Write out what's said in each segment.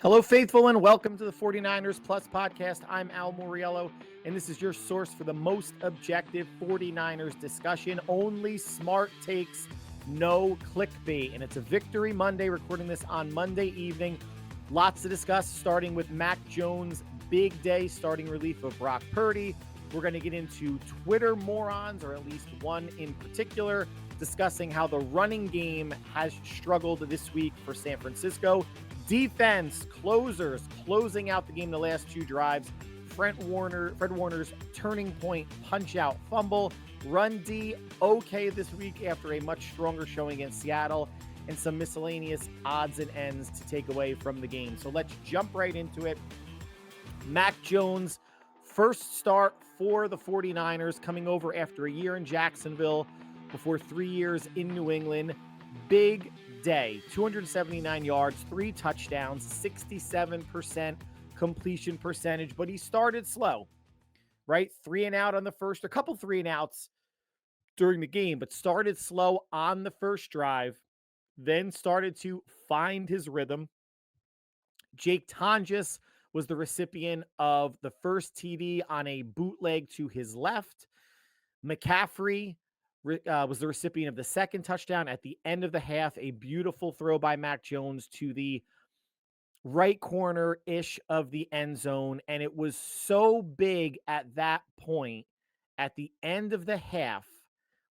Hello, faithful, and welcome to the 49ers Plus podcast. I'm Al Moriello, and this is your source for the most objective 49ers discussion. Only smart takes, no clickbait. And it's a Victory Monday, recording this on Monday evening. Lots to discuss, starting with Mac Jones' big day, starting relief of Brock Purdy. We're going to get into Twitter morons, or at least one in particular, discussing how the running game has struggled this week for San Francisco. Defense, closers, closing out the game the last two drives. Fred Warner's turning point punch-out fumble. Run D, okay this week after a much stronger showing against Seattle. And some miscellaneous odds and ends to take away from the game. So let's jump right into it. Mac Jones, first start for the 49ers, coming over after a year in Jacksonville before 3 years in New England. Big day, 279 yards, 3 touchdowns, 67% completion percentage, but he started slow, right? 3 and out on the first, a couple 3 and outs during the game, but started slow on the first drive, then started to find his rhythm. Jake Tonjes was the recipient of the first TD on a bootleg to his left. McCaffrey was the recipient of the second touchdown at the end of the half. A beautiful throw by Mac Jones to the right corner-ish of the end zone. And it was so big at that point, at the end of the half,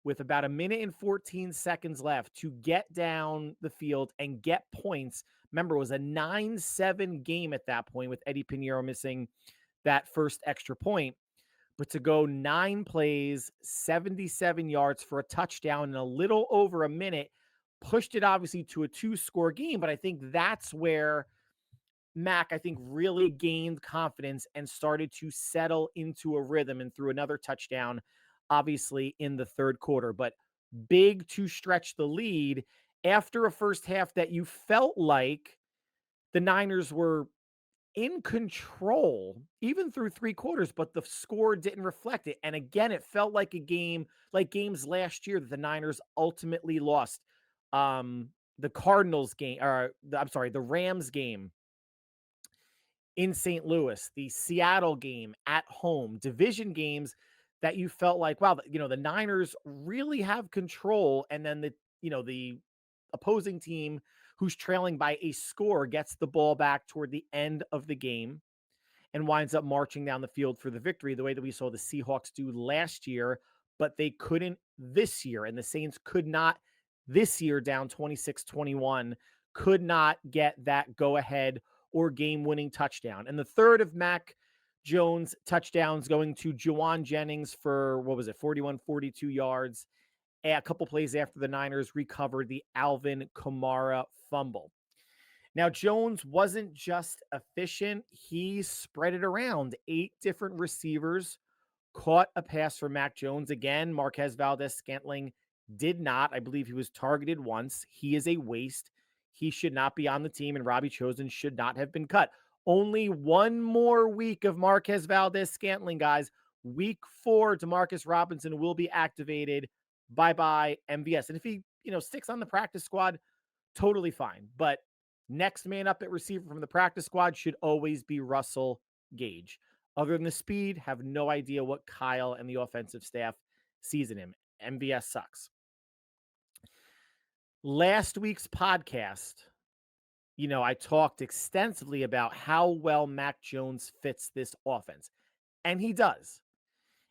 with about 1:14 left, to get down the field and get points. Remember, it was a 9-7 game at that point, with Eddie Pinheiro missing that first extra point. But to go 9 plays, 77 yards for a touchdown in a little over a minute, pushed it obviously to a 2-score game. But I think that's where Mac, really gained confidence and started to settle into a rhythm and threw another touchdown, obviously, in the third quarter. But big to stretch the lead after a first half that you felt like the Niners were in control, even through 3 quarters, but the score didn't reflect it. And again, it felt like a game, like games last year that the Niners ultimately lost. The Cardinals game, the Rams game in St. Louis, the Seattle game at home, division games that you felt like, wow, the Niners really have control. And then the opposing team who's trailing by a score gets the ball back toward the end of the game and winds up marching down the field for the victory, the way that we saw the Seahawks do last year, but they couldn't this year. And the Saints could not this year, down 26-21, could not get that go-ahead or game-winning touchdown. And the third of Mac Jones touchdowns going to Juwan Jennings for, 41, 42 yards, a couple plays after the Niners recovered the Alvin Kamara fumble. Now, Jones wasn't just efficient. He spread it around. 8 different receivers caught a pass for Mac Jones. Again, Marquez Valdes-Scantling did not. I believe he was targeted once. He is a waste. He should not be on the team, and Robbie Chosen should not have been cut. Only one more week of Marquez Valdes-Scantling, guys. Week 4, DeMarcus Robinson will be activated. Bye-bye, MVS. And if he, sticks on the practice squad, totally fine. But next man up at receiver from the practice squad should always be Russell Gage. Other than the speed, have no idea what Kyle and the offensive staff sees in him. MVS sucks. Last week's podcast, I talked extensively about how well Mac Jones fits this offense. And he does.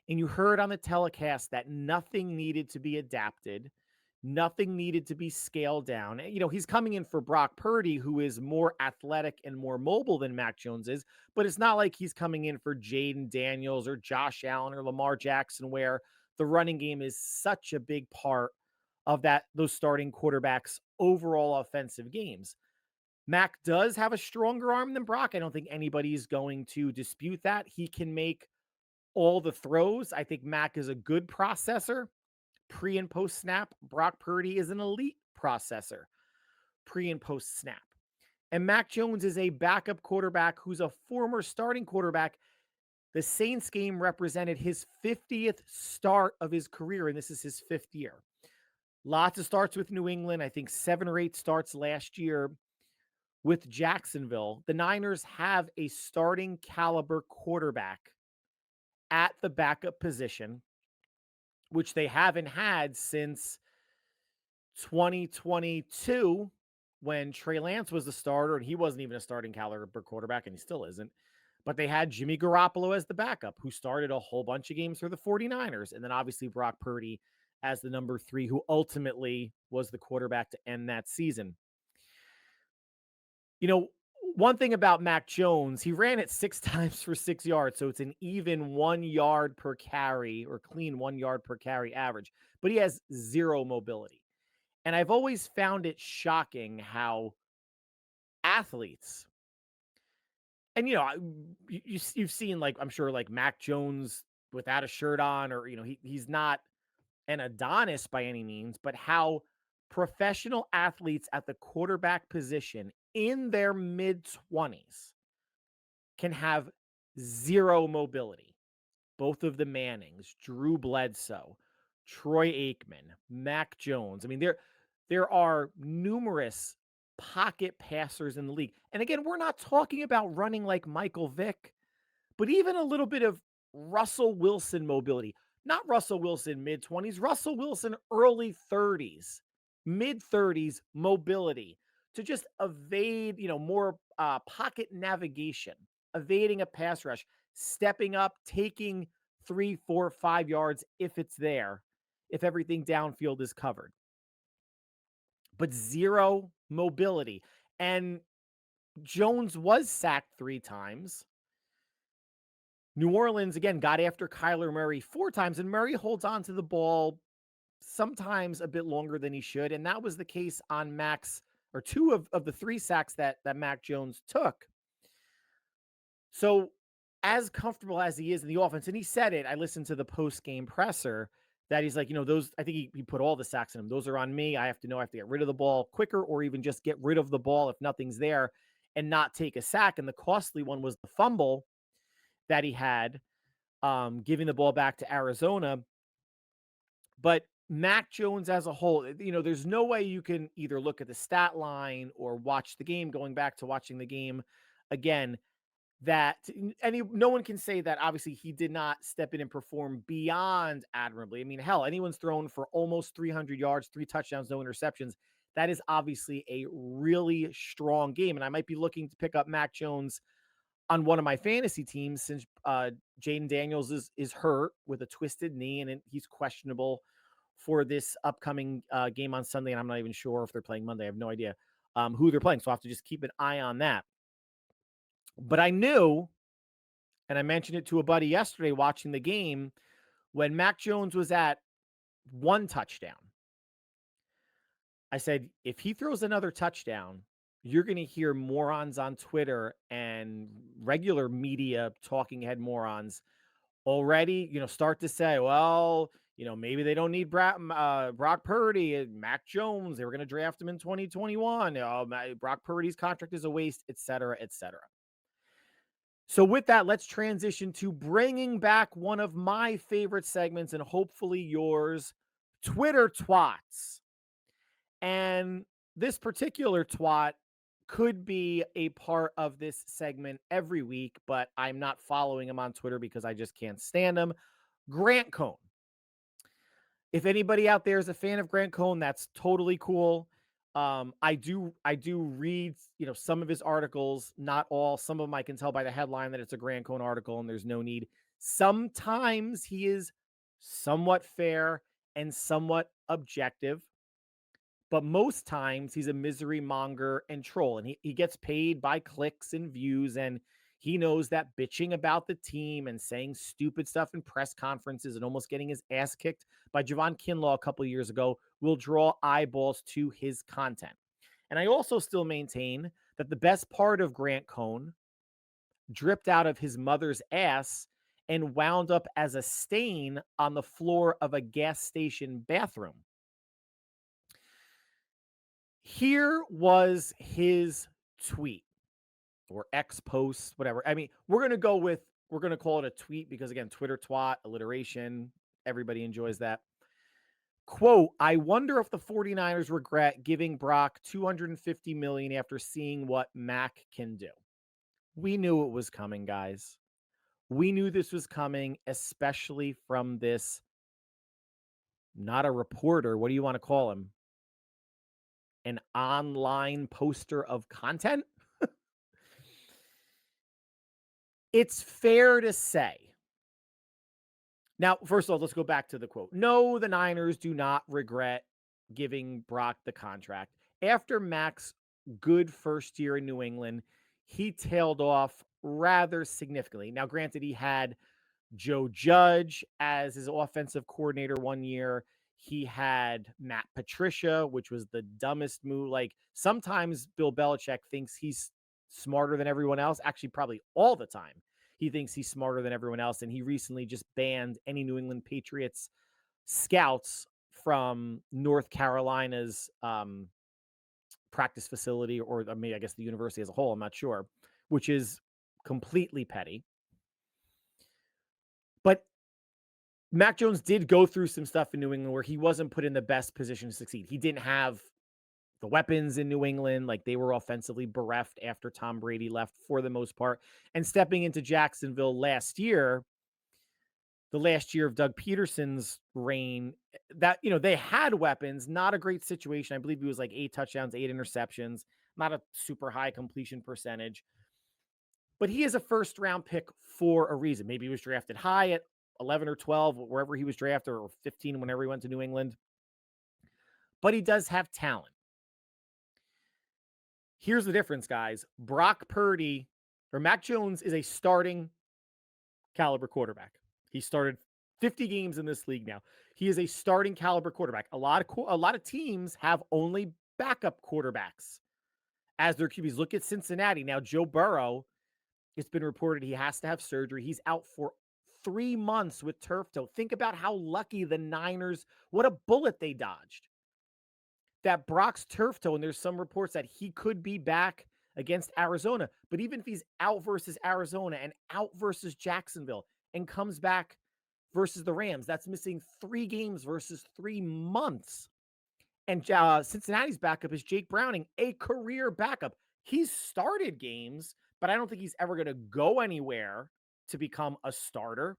And you heard on the telecast that nothing needed to be adapted. Nothing needed to be scaled down. He's coming in for Brock Purdy, who is more athletic and more mobile than Mac Jones is, but it's not like he's coming in for Jaden Daniels or Josh Allen or Lamar Jackson, where the running game is such a big part of those starting quarterbacks' overall offensive games. Mac does have a stronger arm than Brock. I don't think anybody's going to dispute that. He can make all the throws. I think Mac is a good processor pre and post snap. Brock Purdy is an elite processor pre and post snap. And Mac Jones is a backup quarterback who's a former starting quarterback. The Saints game represented his 50th start of his career, and this is his 5th year. Lots of starts with New England. I think 7 or 8 starts last year with Jacksonville, the Niners have a starting caliber quarterback at the backup position, which they haven't had since 2022 when Trey Lance was the starter and he wasn't even a starting caliber quarterback and he still isn't. But they had Jimmy Garoppolo as the backup, who started a whole bunch of games for the 49ers. And then obviously Brock Purdy as the number 3, who ultimately was the quarterback to end that season. You know, one thing about Mac Jones, he ran it 6 times for 6 yards. So it's an even 1 yard per carry, or clean 1 yard per carry average, but he has zero mobility. And I've always found it shocking how athletes, and you've seen, like, I'm sure, like Mac Jones without a shirt on, or he's not an Adonis by any means, but how professional athletes at the quarterback position in their mid 20s can have zero mobility. Both of the Mannings, Drew Bledsoe, Troy Aikman, Mac Jones. I mean, there are numerous pocket passers in the league. And again, we're not talking about running like Michael Vick, but even a little bit of Russell Wilson mobility. Not Russell Wilson mid 20s, Russell Wilson early 30s, mid 30s mobility to just evade, more pocket navigation, evading a pass rush, stepping up, taking 3, 4, 5 yards if it's there, if everything downfield is covered. But zero mobility. And Jones was sacked 3 times. New Orleans, again, got after Kyler Murray 4 times, and Murray holds on to the ball sometimes a bit longer than he should. And that was the case on Mac's, or 2 of the 3 sacks that Mac Jones took. So as comfortable as he is in the offense, and he said it, I listened to the post-game presser, that he's like, those, I think he put all the sacks in him. Those are on me. I have to get rid of the ball quicker, or even just get rid of the ball if nothing's there and not take a sack. And the costly one was the fumble that he had, giving the ball back to Arizona. But Mac Jones as a whole, there's no way you can either look at the stat line or watch the game, going back to watching the game again, that no one can say that obviously he did not step in and perform beyond admirably. I mean, hell, anyone's thrown for almost 300 yards, 3 touchdowns, no interceptions. That is obviously a really strong game. And I might be looking to pick up Mac Jones on one of my fantasy teams, since Jaden Daniels is hurt with a twisted knee, and he's questionable for this upcoming game on Sunday. And I'm not even sure if they're playing Monday. I have no idea who they're playing. So I have to just keep an eye on that. But I knew, and I mentioned it to a buddy yesterday watching the game, when Mac Jones was at 1 touchdown, I said, if he throws another touchdown, you're going to hear morons on Twitter and regular media, talking head morons, already, start to say, well, maybe they don't need Brock Purdy and Mac Jones. They were going to draft him in 2021. Brock Purdy's contract is a waste, et cetera, et cetera. So with that, let's transition to bringing back one of my favorite segments, and hopefully yours, Twitter twats. And this particular twat could be a part of this segment every week, but I'm not following him on Twitter because I just can't stand him. Grant Cohn. If anybody out there is a fan of Grant Cohn, that's totally cool. I do read, some of his articles, not all. Some of them I can tell by the headline that it's a Grant Cohn article and there's no need. Sometimes he is somewhat fair and somewhat objective, but most times he's a misery monger and troll, and he gets paid by clicks and views, and he knows that bitching about the team and saying stupid stuff in press conferences and almost getting his ass kicked by Javon Kinlaw a couple of years ago will draw eyeballs to his content. And I also still maintain that the best part of Grant Cohn dripped out of his mother's ass and wound up as a stain on the floor of a gas station bathroom. Here was his tweet, or X post, whatever. I mean, we're going to call it a tweet because, again, Twitter twat, alliteration, everybody enjoys that. Quote, I wonder if the 49ers regret giving Brock $250 million after seeing what Mac can do. We knew it was coming, guys. We knew this was coming, especially from this, not a reporter. What do you want to call him? An online poster of content? It's fair to say. Now, first of all, let's go back to the quote. No, the Niners do not regret giving Brock the contract. After Mac's good first year in New England, he tailed off rather significantly. Now, granted, he had Joe Judge as his offensive coordinator one year. He had Matt Patricia, which was the dumbest move. Like, sometimes Bill Belichick thinks he's smarter than everyone else. Actually, probably all the time. He thinks he's smarter than everyone else. And he recently just banned any New England Patriots scouts from North Carolina's practice facility, or maybe I guess the university as a whole. I'm not sure, which is completely petty. But Mac Jones did go through some stuff in New England where he wasn't put in the best position to succeed. He didn't have the weapons in New England. Like, they were offensively bereft after Tom Brady left for the most part. And stepping into Jacksonville last year, the last year of Doug Peterson's reign, that, they had weapons, not a great situation. I believe he was like 8 touchdowns, 8 interceptions, not a super high completion percentage. But he is a first round pick for a reason. Maybe he was drafted high at 11 or 12, wherever he was drafted, or 15, whenever he went to New England. But he does have talent. Here's the difference, guys. Brock Purdy, or Mac Jones, is a starting caliber quarterback. He started 50 games in this league now. He is a starting caliber quarterback. A lot of teams have only backup quarterbacks as their QBs. Look at Cincinnati. Now, Joe Burrow, it's been reported he has to have surgery. He's out for 3 months with turf toe. Think about how lucky the Niners, what a bullet they dodged. That Brock's turf toe, and there's some reports that he could be back against Arizona. But even if he's out versus Arizona and out versus Jacksonville and comes back versus the Rams, that's missing 3 games versus 3 months. And Cincinnati's backup is Jake Browning, a career backup. He's started games, but I don't think he's ever going to go anywhere to become a starter.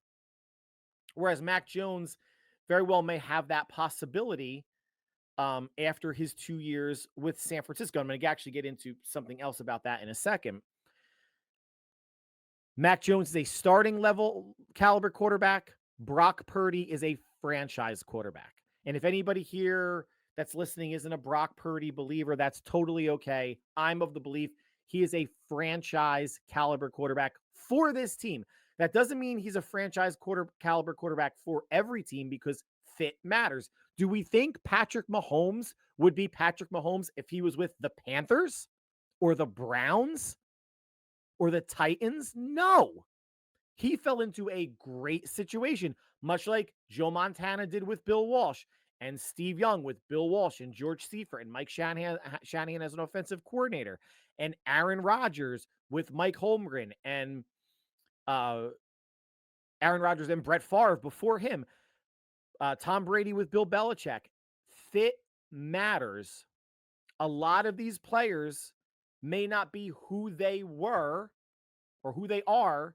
Whereas Mac Jones very well may have that possibility after his 2 years with San Francisco. I'm going to actually get into something else about that in a second. Mac Jones is a starting level caliber quarterback. Brock Purdy is a franchise quarterback. And if anybody here that's listening isn't a Brock Purdy believer, that's totally okay. I'm of the belief he is a franchise caliber quarterback for this team. That doesn't mean he's a franchise caliber quarterback for every team, because fit matters. Do we think Patrick Mahomes would be Patrick Mahomes if he was with the Panthers or the Browns or the Titans? No. He fell into a great situation, much like Joe Montana did with Bill Walsh, and Steve Young with Bill Walsh, and George Seifert and Mike Shanahan as an offensive coordinator, and Aaron Rodgers with Mike Holmgren, and Aaron Rodgers and Brett Favre before him, Tom Brady with Bill Belichick. Fit matters. A lot of these players may not be who they were or who they are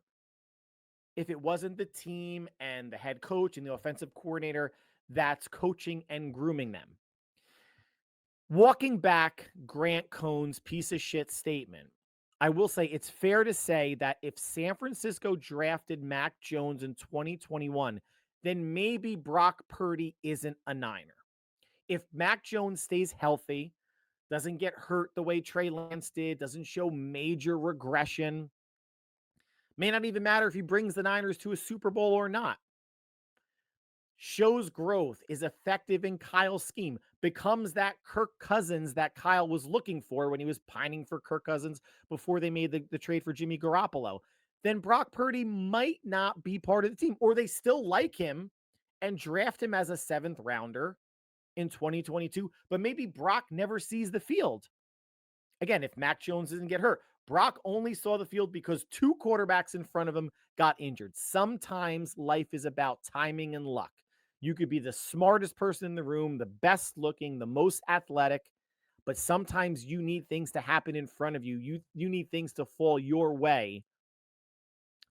if it wasn't the team and the head coach and the offensive coordinator that's coaching and grooming them. Walking back Grant Cohn's piece of shit statement, I will say it's fair to say that if San Francisco drafted Mac Jones in 2021, then maybe Brock Purdy isn't a Niner. If Mac Jones stays healthy, doesn't get hurt the way Trey Lance did, doesn't show major regression, may not even matter if he brings the Niners to a Super Bowl or not, shows growth, is effective in Kyle's scheme, becomes that Kirk Cousins that Kyle was looking for when he was pining for Kirk Cousins before they made the trade for Jimmy Garoppolo, then Brock Purdy might not be part of the team, or they still like him and draft him as a 7th rounder in 2022, but maybe Brock never sees the field. Again, if Mac Jones doesn't get hurt, Brock only saw the field because 2 quarterbacks in front of him got injured. Sometimes life is about timing and luck. You could be the smartest person in the room, the best looking, the most athletic, but sometimes you need things to happen in front of you. You need things to fall your way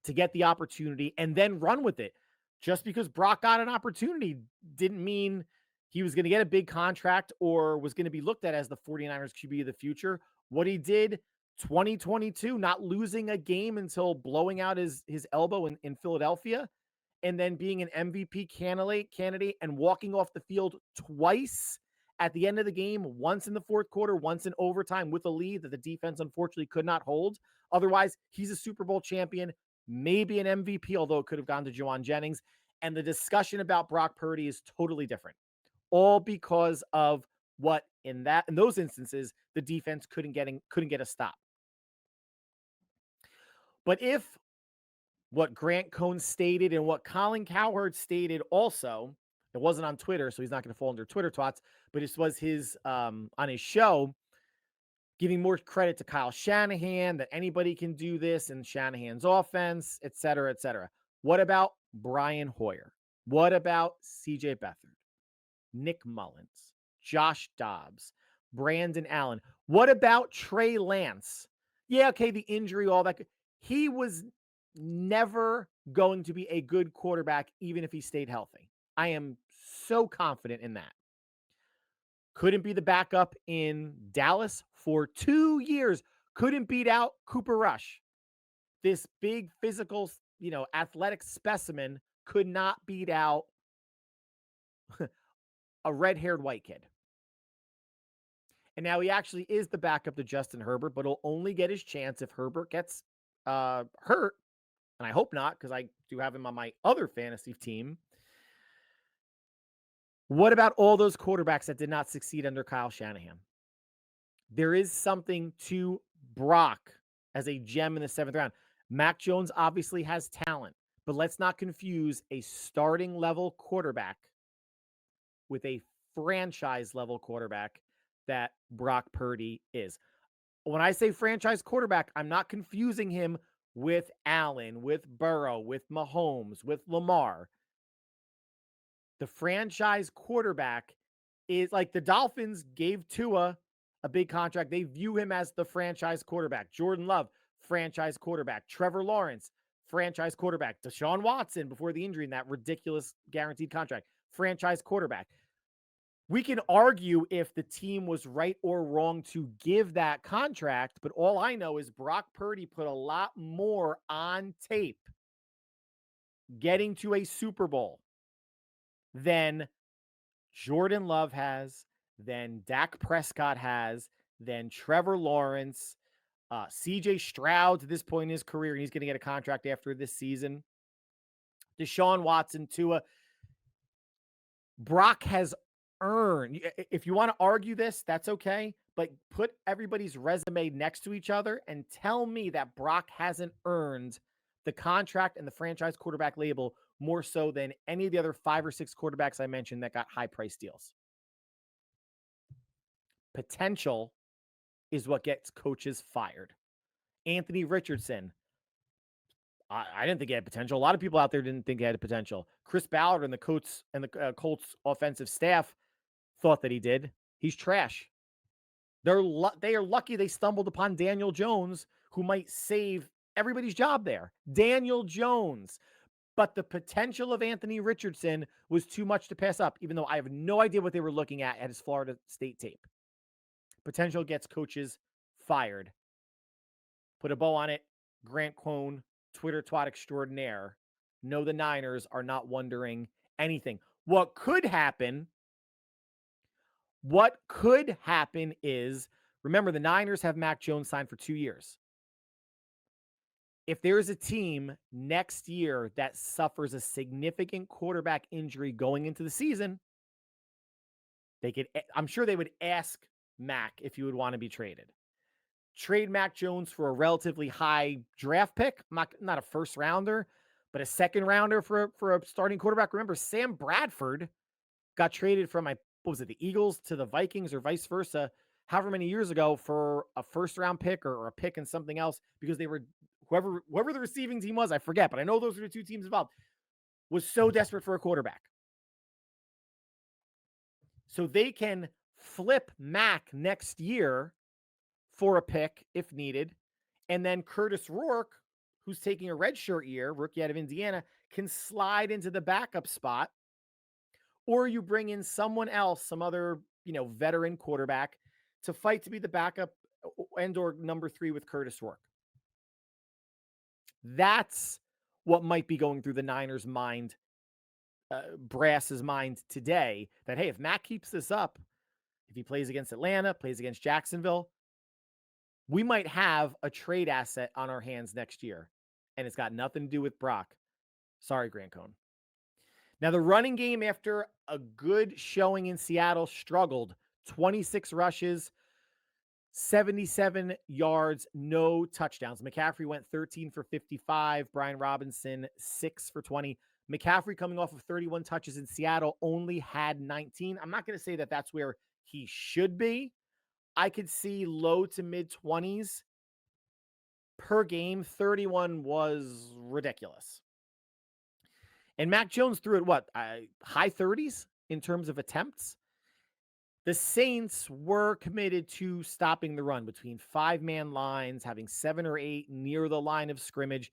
to get the opportunity and then run with it. Just because Brock got an opportunity didn't mean he was going to get a big contract or was going to be looked at as the 49ers QB of the future. What he did 2022, not losing a game until blowing out his elbow in Philadelphia, and then being an MVP candidate and walking off the field twice at the end of the game, once in the fourth quarter, once in overtime with a lead that the defense unfortunately could not hold. Otherwise, he's a Super Bowl champion, maybe an MVP, although it could have gone to Juwan Jennings. And the discussion about Brock Purdy is totally different, all because of what in those instances the defense couldn't get a stop. But if what Grant Cohn stated and what Colin Cowherd stated also, it wasn't on Twitter, so he's not going to fall under Twitter twats, but this was his on his show, giving more credit to Kyle Shanahan, that anybody can do this in Shanahan's offense, et cetera, et cetera. What about Brian Hoyer? What about CJ Beathard, Nick Mullins, Josh Dobbs, Brandon Allen? What about Trey Lance? Yeah, okay, the injury, all that. He was never going to be a good quarterback, even if he stayed healthy. I am so confident in that. Couldn't be the backup in Dallas for 2 years. Couldn't beat out Cooper Rush. This big physical, athletic specimen could not beat out a red-haired white kid. And now he actually is the backup to Justin Herbert, but he'll only get his chance if Herbert gets hurt. And I hope not, because I do have him on my other fantasy team. What about all those quarterbacks that did not succeed under Kyle Shanahan? There is something to Brock as a gem in the 7th round. Mac Jones obviously has talent, but let's not confuse a starting level quarterback with a franchise level quarterback that Brock Purdy is. When I say franchise quarterback, I'm not confusing him with Allen, with Burrow, with Mahomes, with Lamar. The franchise quarterback is like the Dolphins gave Tua a big contract. They view him as the franchise quarterback. Jordan Love, franchise quarterback. Trevor Lawrence, franchise quarterback. Deshaun Watson, before the injury in that ridiculous guaranteed contract, franchise quarterback. We can argue if the team was right or wrong to give that contract, but all I know is Brock Purdy put a lot more on tape getting to a Super Bowl than Jordan Love has, than Dak Prescott has, than Trevor Lawrence, CJ Stroud to this point in his career, and he's going to get a contract after this season. Deshaun Watson, Tua. Brock has earned, if you want to argue this, that's okay, but put everybody's resume next to each other and tell me that Brock hasn't earned the contract and the franchise quarterback label more so than any of the other 5 or 6 quarterbacks I mentioned that got high price deals. Potential is what gets coaches fired. Anthony Richardson, I didn't think he had potential. A lot of people out there didn't think he had potential. Chris Ballard and the Colts offensive staff thought that he did. He's trash. They are lucky they stumbled upon Daniel Jones, who might save everybody's job there. Daniel Jones. But the potential of Anthony Richardson was too much to pass up, even though I have no idea what they were looking at his Florida State tape. Potential gets coaches fired. Put a bow on it. Grant Cohn, Twitter twat extraordinaire. No, the Niners are not wondering anything. What could happen is, remember, the Niners have Mac Jones signed for 2 years. If there's a team next year that suffers a significant quarterback injury going into the season, I'm sure they would ask Mac if he would want to be traded. Trade Mac Jones for a relatively high draft pick, not a first rounder, but a second rounder for a starting quarterback. Remember, Sam Bradford got traded from the Eagles to the Vikings or vice versa, however many years ago, for a first round pick or a pick and something else, because they were whoever the receiving team was, I forget, but I know those were the 2 teams involved, was so desperate for a quarterback. So they can flip Mac next year for a pick if needed. And then Curtis Rourke, who's taking a redshirt year, rookie out of Indiana, can slide into the backup spot. Or you bring in someone else, some other, veteran quarterback to fight to be the backup and or number 3 with Curtis Rourke. That's what might be going through the Niners' mind, brass's mind today, that, hey, if Mac keeps this up, if he plays against Atlanta, plays against Jacksonville, we might have a trade asset on our hands next year. And it's got nothing to do with Brock. Sorry, Grant Cohn. Now, the running game, after a good showing in Seattle, struggled. 26 rushes, 77 yards, no touchdowns. McCaffrey went 13 for 55. Brian Robinson, 6 for 20. McCaffrey, coming off of 31 touches in Seattle, only had 19. I'm not going to say that that's where he should be. I could see low to mid 20s per game. 31 was ridiculous. And Mac Jones threw it, high 30s in terms of attempts. The Saints were committed to stopping the run between 5-man lines, having 7 or 8 near the line of scrimmage.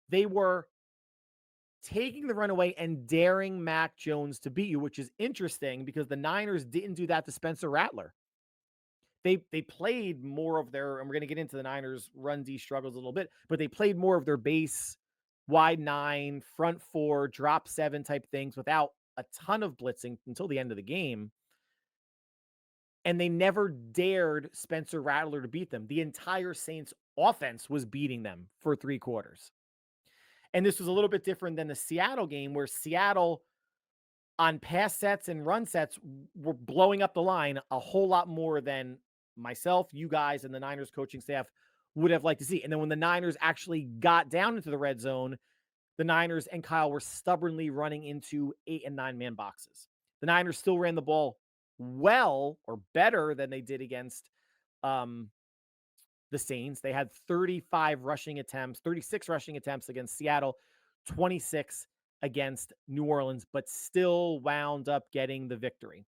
They were taking the run away and daring Mac Jones to beat you, which is interesting because the Niners didn't do that to Spencer Rattler. They played more of their, and we're going to get into the Niners run D struggles a little bit, but they played more of their base wide 9, front 4, drop 7 type things without a ton of blitzing until the end of the game. And they never dared Spencer Rattler to beat them. The entire Saints offense was beating them for 3 quarters. And this was a little bit different than the Seattle game, where Seattle on pass sets and run sets were blowing up the line a whole lot more than myself, you guys, and the Niners coaching staff would have liked to see. And then when the Niners actually got down into the red zone, the Niners and Kyle were stubbornly running into 8 and 9-man boxes. The Niners still ran the ball well or better than they did against the Saints. They had 36 rushing attempts against Seattle, 26 against New Orleans, but still wound up getting the victory.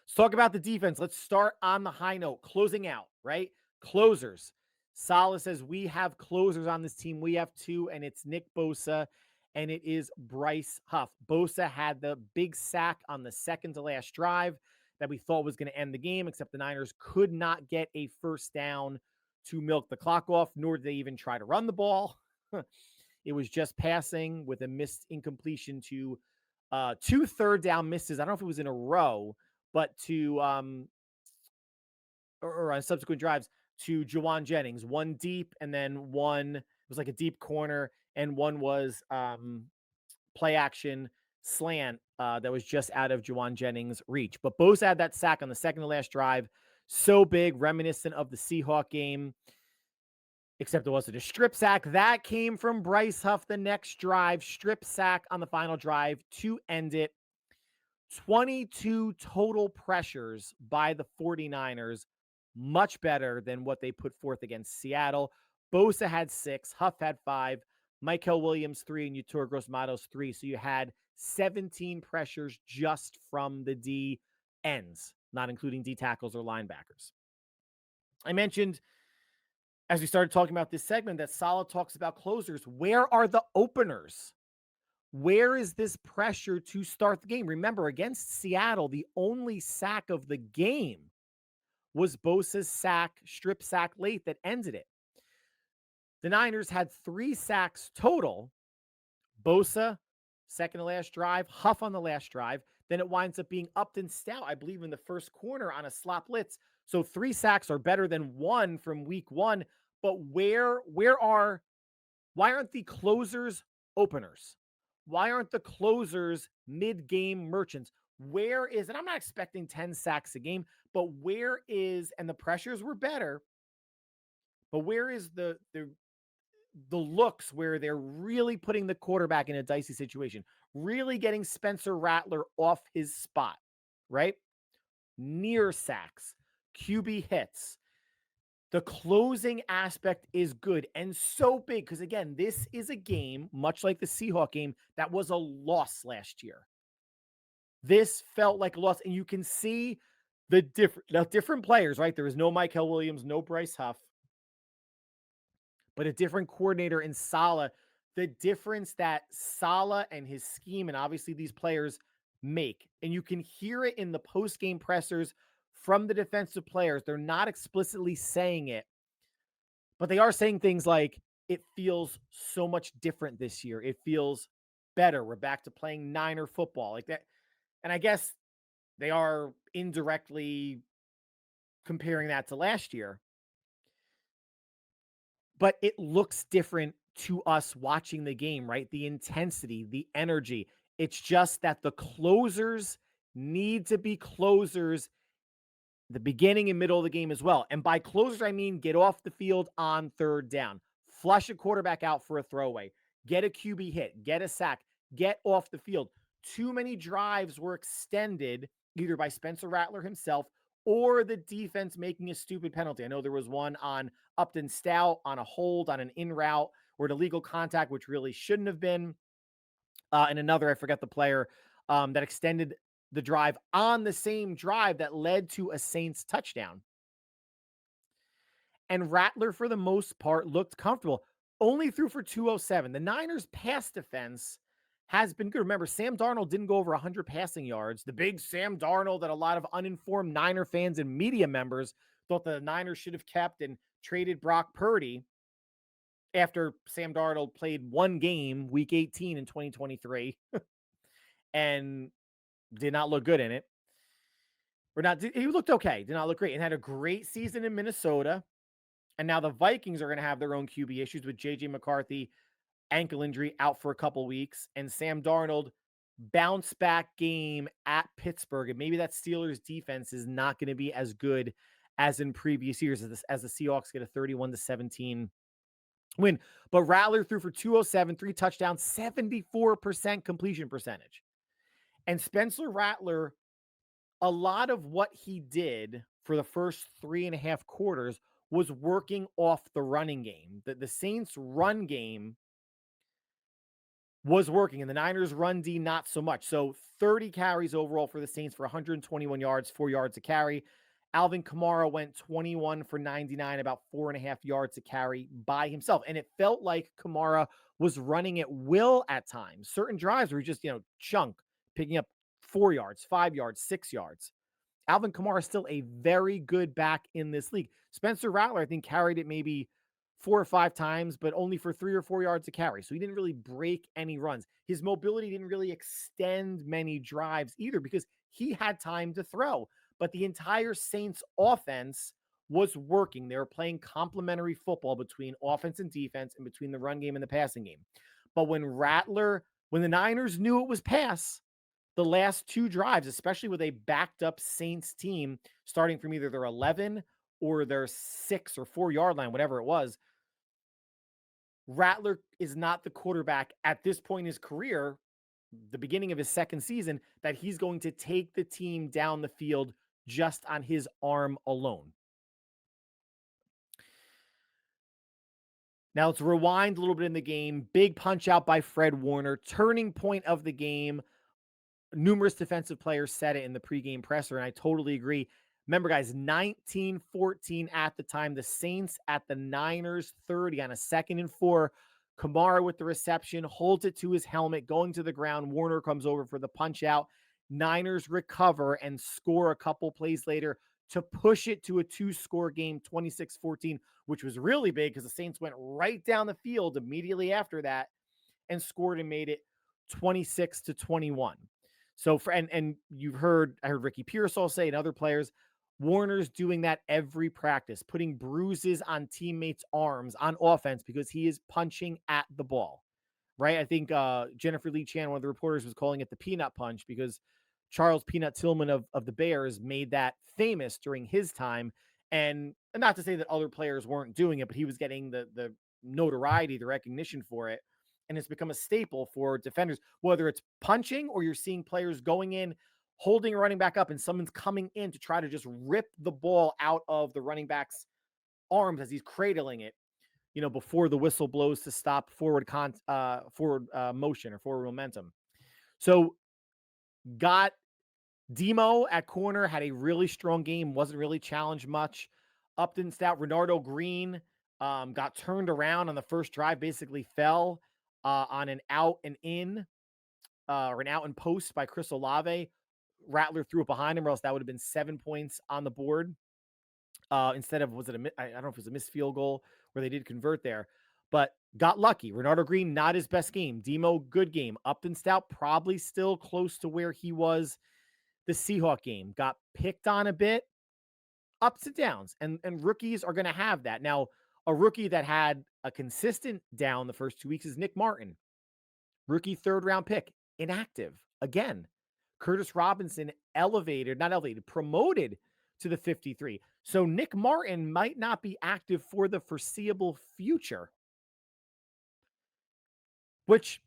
Let's talk about the defense. Let's start on the high note, closing out, right? Closers. Salah says, we have closers on this team. We have 2, and it's Nick Bosa, and it is Bryce Huff. Bosa had the big sack on the second to last drive that we thought was going to end the game, except the Niners could not get a first down to milk the clock off, nor did they even try to run the ball. It was just passing with a missed incompletion to 2 third down misses. I don't know if it was in a row, but to or on subsequent drives to Juwan Jennings, one deep, and then one, it was like a deep corner, and one was play action slant that was just out of Juwan Jennings' reach. But Bosa had that sack on the second to last drive. So big, reminiscent of the Seahawk game, except it wasn't a strip sack. That came from Bryce Huff the next drive. Strip sack on the final drive to end it. 22 total pressures by the 49ers, much better than what they put forth against Seattle. Bosa had 6, Huff had 5, Michael Williams 3, and Yetur Gross-Matos 3. So you had 17 pressures just from the D ends, not including D tackles or linebackers. I mentioned, as we started talking about this segment, that Salah talks about closers. Where are the openers? Where is this pressure to start the game? Remember, against Seattle, the only sack of the game was Bosa's strip sack late that ended it. The Niners had 3 sacks total. Bosa, second to last drive, Huff on the last drive. Then it winds up being Upton Stout, I believe, in the first corner on a slot blitz. So 3 sacks are better than 1 from week 1. But why aren't the closers openers? Why aren't the closers mid-game merchants? Where is, and I'm not expecting 10 sacks a game, but where is, and the pressures were better, but where is the looks where they're really putting the quarterback in a dicey situation, really getting Spencer Rattler off his spot, right? Near sacks, QB hits. The closing aspect is good and so big because, again, this is a game, much like the Seahawk game, that was a loss last year. This felt like a loss, and you can see the different players, right? There was no Michael Williams, no Bryce Huff, but a different coordinator in Saleh. The difference that Saleh and his scheme, and obviously these players make, and you can hear it in the post-game pressers from the defensive players. They're not explicitly saying it, but they are saying things like, it feels so much different this year. It feels better. We're back to playing Niner football like that. And I guess they are indirectly comparing that to last year, but it looks different to us watching the game, right? The intensity, the energy. It's just that the closers need to be closers the beginning and middle of the game as well. And by closers, I mean get off the field on third down, flush a quarterback out for a throwaway, get a QB hit, get a sack, get off the field. Too many drives were extended either by Spencer Rattler himself or the defense making a stupid penalty. I know there was one on Upton Stout on a hold on an in route or an illegal contact, which really shouldn't have been. And another, I forget the player, that extended the drive on the same drive that led to a Saints touchdown. And Rattler, for the most part, looked comfortable. Only threw for 207. The Niners' pass defense has been good. Remember, Sam Darnold didn't go over 100 passing yards. The big Sam Darnold that a lot of uninformed Niner fans and media members thought the Niners should have kept and traded Brock Purdy after Sam Darnold played one game, week 18 in 2023, and did not look good in it. He looked okay, did not look great, and had a great season in Minnesota. And now the Vikings are going to have their own QB issues with JJ McCarthy, ankle injury, out for a couple weeks, and Sam Darnold bounce back game at Pittsburgh. And maybe that Steelers defense is not going to be as good as in previous years as the Seahawks get a 31-17 win. But Rattler threw for 207, 3 touchdowns, 74% completion percentage. And Spencer Rattler, a lot of what he did for the first 3.5 quarters was working off the running game. The Saints run game was working, and the Niners run D not so much. So 30 carries overall for the Saints for 121 yards, 4 yards a carry. Alvin Kamara went 21 for 99, about 4.5 yards a carry by himself. And it felt like Kamara was running at will at times. Certain drives were just, chunk, picking up 4 yards, 5 yards, 6 yards. Alvin Kamara is still a very good back in this league. Spencer Rattler, I think, carried it maybe 4 or 5 times, but only for 3 or 4 yards a carry. So he didn't really break any runs. His mobility didn't really extend many drives either because he had time to throw. But the entire Saints offense was working. They were playing complementary football between offense and defense and between the run game and the passing game. But when the Niners knew it was pass, the last 2 drives, especially with a backed up Saints team starting from either their 11 or their 6 or 4 yard line, whatever it was, Rattler is not the quarterback at this point in his career, the beginning of his second season, that he's going to take the team down the field just on his arm alone. Now let's rewind a little bit in the game. Big punch out by Fred Warner, turning point of the game. Numerous defensive players said it in the pregame presser, and I totally agree. Remember, guys, 19-14 at the time. The Saints at the Niners 30 on a 2nd and 4. Kamara with the reception, holds it to his helmet, going to the ground. Warner comes over for the punch out. Niners recover and score a couple plays later to push it to a 2-score game, 26-14, which was really big because the Saints went right down the field immediately after that and scored and made it 26-21. So and I heard Ricky Pearsall say and other players, Warner's doing that every practice, putting bruises on teammates' arms on offense because he is punching at the ball, right? I think Jennifer Lee Chan, one of the reporters, was calling it the peanut punch because Charles Peanut Tillman of the Bears made that famous during his time. And not to say that other players weren't doing it, but he was getting the notoriety, the recognition for it. And it's become a staple for defenders, whether it's punching or you're seeing players going in, holding a running back up, and someone's coming in to try to just rip the ball out of the running back's arms as he's cradling it, before the whistle blows to stop forward motion or forward momentum. So got Demo at corner had a really strong game, wasn't really challenged much. Upton Stout, Renardo Green got turned around on the first drive, basically fell on an out and in or an out and post by Chris Olave. Rattler threw it behind him, or else that would have been 7 points on the board. Instead of, was it I don't know if it was a missed field goal where they did convert there, but got lucky. Renardo Green, not his best game. Demo, good game. Upton Stout, probably still close to where he was the Seahawk game. Got picked on a bit, ups and downs, and rookies are going to have that. Now, a rookie that had a consistent down the first 2 weeks is Nick Martin, rookie 3rd round pick, inactive again. Curtis Robinson promoted to the 53. So Nick Martin might not be active for the foreseeable future, which,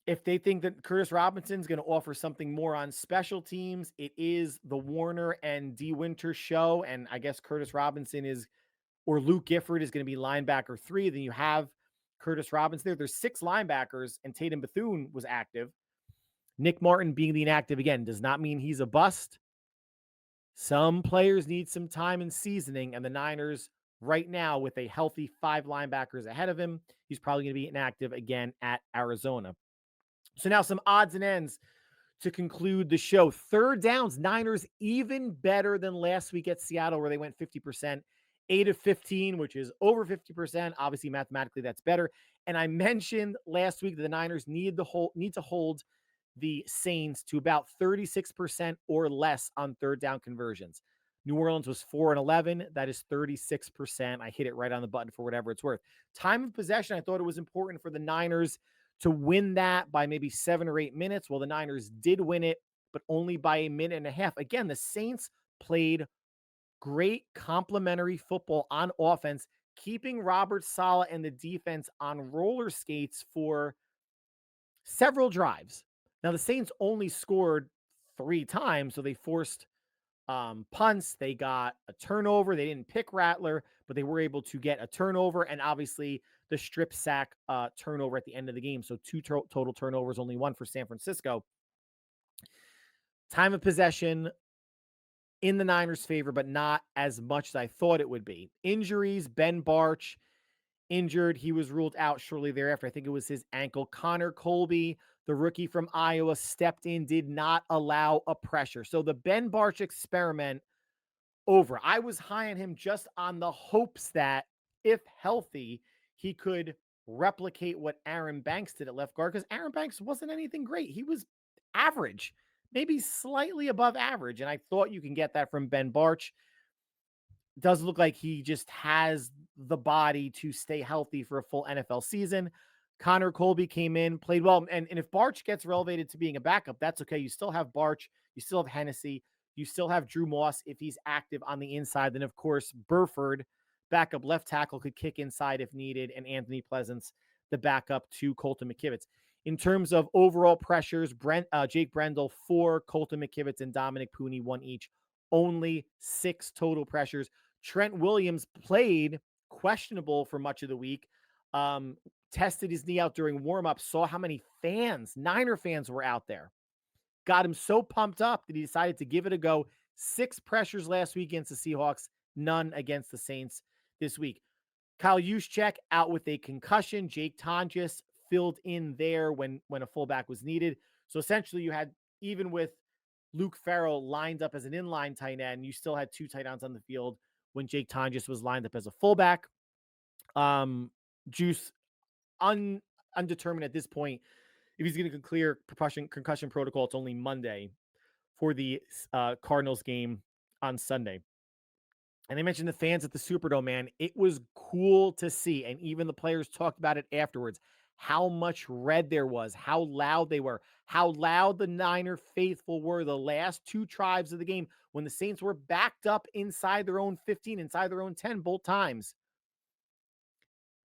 if they think that Curtis Robinson's going to offer something more on special teams, it is the Warner and D. Winter show. And I guess Curtis Robinson or Luke Gifford is going to be linebacker 3. Then you have Curtis Robinson there. There's 6 linebackers, and Tatum Bethune was active. Nick Martin being the inactive again does not mean he's a bust. Some players need some time and seasoning, and the Niners right now, with a healthy 5 linebackers ahead of him, he's probably going to be inactive again at Arizona. So now some odds and ends to conclude the show. 3rd downs, Niners even better than last week at Seattle, where they went 50%, 8 of 15, which is over 50%. Obviously, mathematically, that's better. And I mentioned last week that the Niners need to hold the Saints to about 36% or less on 3rd down conversions. New Orleans was 4-11. That is 36%. I hit it right on the button for whatever it's worth. Time of possession, I thought it was important for the Niners to win that by maybe 7 or 8 minutes. Well, the Niners did win it, but only by a minute and a half. Again, the Saints played great complementary football on offense, keeping Robert Saleh and the defense on roller skates for several drives. Now, the Saints only scored 3 times, so they forced punts. They got a turnover. They didn't pick Rattler, but they were able to get a turnover, and obviously the strip sack turnover at the end of the game. So 2 total turnovers, only 1 for San Francisco. Time of possession in the Niners' favor, but not as much as I thought it would be. Injuries, Ben Barch injured. He was ruled out shortly thereafter. I think it was his ankle. Connor Colby, the rookie from Iowa, stepped in, did not allow a pressure. So the Ben Barch experiment over. I was high on him just on the hopes that, if healthy, he could replicate what Aaron Banks did at left guard, because Aaron Banks wasn't anything great. He was average, maybe slightly above average. And I thought you can get that from Ben Barch. Does look like he just has the body to stay healthy for a full NFL season. Connor Colby came in, played well. And if Barch gets relegated to being a backup, that's okay. You still have Barch. You still have Hennessy. You still have Drew Moss if he's active on the inside. Then, of course, Burford, backup left tackle, could kick inside if needed. And Anthony Pleasance, the backup to Colton McKivitz. In terms of overall pressures, Jake Brendel 4, Colton McKivitz and Dominic Pooney 1 each. Only 6 total pressures. Trent Williams played questionable for much of the week. Tested his knee out during warm-up, saw how many Niner fans were out there. Got him so pumped up that he decided to give it a go. 6 pressures last week against the Seahawks, none against the Saints this week. Kyle Juszczyk out with a concussion. Jake Tonjes filled in there when a fullback was needed. So essentially you had, even with Luke Farrell lined up as an inline tight end, you still had 2 tight ends on the field when Jake Tonjes was lined up as a fullback. Juice undetermined at this point if he's going to clear concussion protocol. It's only Monday for the Cardinals game on Sunday. And they mentioned the fans at the Superdome, man. It was cool to see. And even the players talked about it afterwards, how much red there was, how loud they were, how loud the Niner faithful were the last 2 drives of the game when the Saints were backed up inside their own 15, inside their own 10 both times.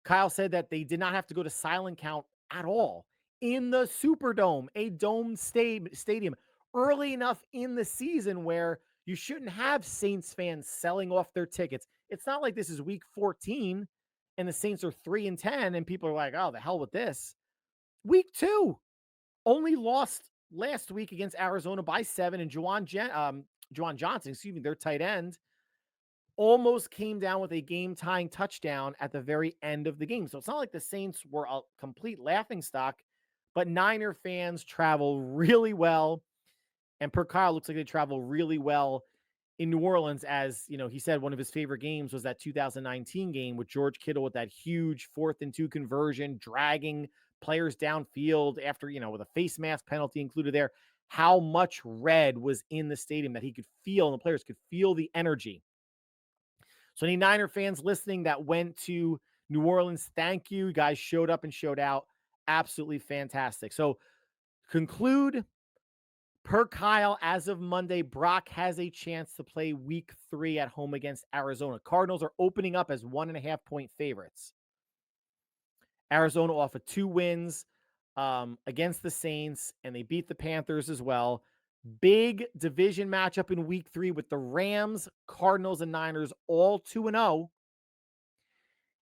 Kyle said that they did not have to go to silent count at all in the Superdome, a domed stadium, early enough in the season where you shouldn't have Saints fans selling off their tickets. It's not like this is week 14 and the Saints are 3-10 and people are like, oh, the hell with this. Week 2, only lost last week against Arizona by 7, and Juwan Johnson, their tight end, almost came down with a game-tying touchdown at the very end of the game. So it's not like the Saints were a complete laughingstock, but Niner fans travel really well, and per Kyle looks like they travel really well in New Orleans. As he said one of his favorite games was that 2019 game with George Kittle with that huge 4th and 2 conversion, dragging players downfield after, with a face mask penalty included there. How much red was in the stadium that he could feel, and the players could feel the energy. So any Niner fans listening that went to New Orleans, thank you. You guys showed up and showed out. Absolutely fantastic. So conclude, per Kyle, as of Monday, Brock has a chance to play week 3 at home against Arizona. Cardinals are opening up as 1.5-point favorites. Arizona off of 2 wins against the Saints, and they beat the Panthers as well. Big division matchup in week 3 with the Rams, Cardinals, and Niners all 2-0.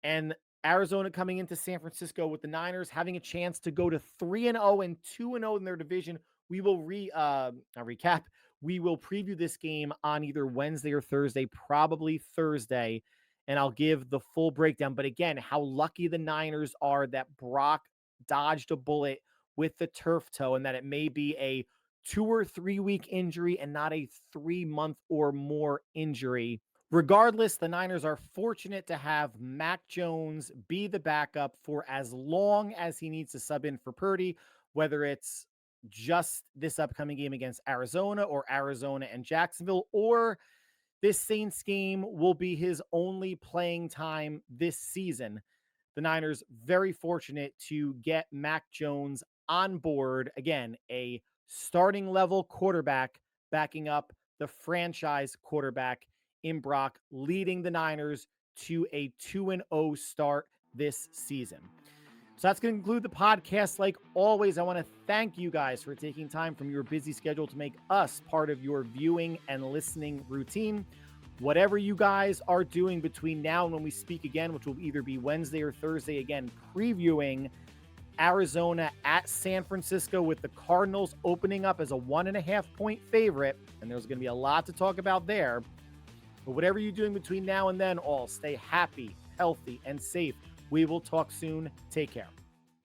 And Arizona coming into San Francisco with the Niners having a chance to go to 3-0 and 2-0 in their division. We will recap. We will preview this game on either Wednesday or Thursday, probably Thursday, and I'll give the full breakdown. But again, how lucky the Niners are that Brock dodged a bullet with the turf toe, and that it may be a 2 or 3 week injury and not a 3-month or more injury. Regardless, the Niners are fortunate to have Mac Jones be the backup for as long as he needs to sub in for Purdy, whether it's just this upcoming game against Arizona or Arizona and Jacksonville, or this Saints game will be his only playing time this season. The Niners very fortunate to get Mac Jones on board. Again, a starting level quarterback backing up the franchise quarterback in Brock, leading the Niners to a 2-0 start this season. So that's going to conclude the podcast. Like always, I want to thank you guys for taking time from your busy schedule to make us part of your viewing and listening routine. Whatever you guys are doing between now and when we speak again, which will either be Wednesday or Thursday, again, previewing Arizona at San Francisco with the Cardinals opening up as a 1.5-point favorite. And there's going to be a lot to talk about there. But whatever you're doing between now and then, all stay happy, healthy, and safe. We will talk soon. Take care.